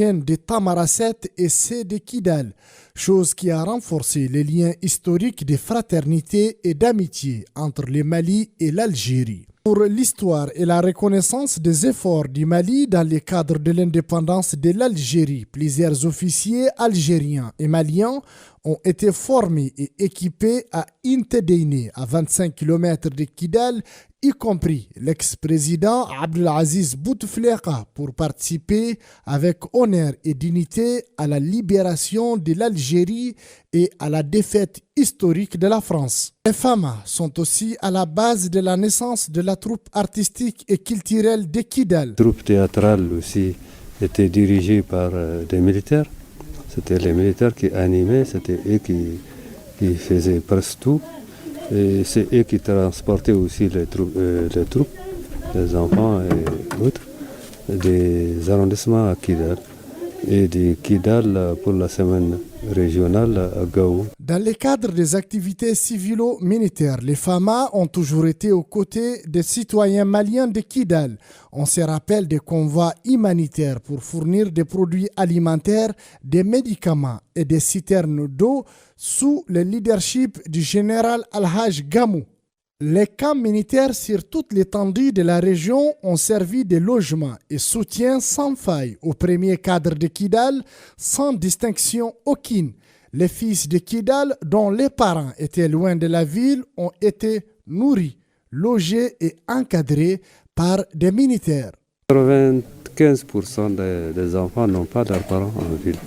de Tamaracet et ceux de Kidal, chose qui a renforcé les liens historiques de fraternité et d'amitié entre le Mali et l'Algérie. Pour l'histoire et la reconnaissance des efforts du Mali dans le cadre de l'indépendance de l'Algérie, plusieurs officiers algériens et maliens ont été formés et équipés à Intedeyne, à 25 km de Kidal, y compris l'ex-président Abdelaziz Bouteflika, pour participer avec honneur et dignité à la libération de l'Algérie et à la défaite historique de la France. Les femmes sont aussi à la base de la naissance de la troupe artistique et culturelle de Kidal. La troupe théâtrale aussi était dirigée par des militaires. C'était les militaires qui animaient, c'était eux qui faisaient presque tout. Et c'est eux qui transportaient aussi les troupes, les enfants et autres, des arrondissements à Kidal et de Kidal pour la semaine régionale à Gao. Dans le cadre des activités civilo-militaires, les FAMA ont toujours été aux côtés des citoyens maliens de Kidal. On se rappelle des convois humanitaires pour fournir des produits alimentaires, des médicaments et des citernes d'eau sous le leadership du général Al-Haj Gamou. Les camps militaires sur toute l'étendue de la région ont servi de logement et soutien sans faille aux premiers cadres de Kidal, sans distinction aucune. Les fils de Kidal, dont les parents étaient loin de la ville, ont été nourris, logés et encadrés par des militaires. 95% des enfants n'ont pas leurs parents en ville.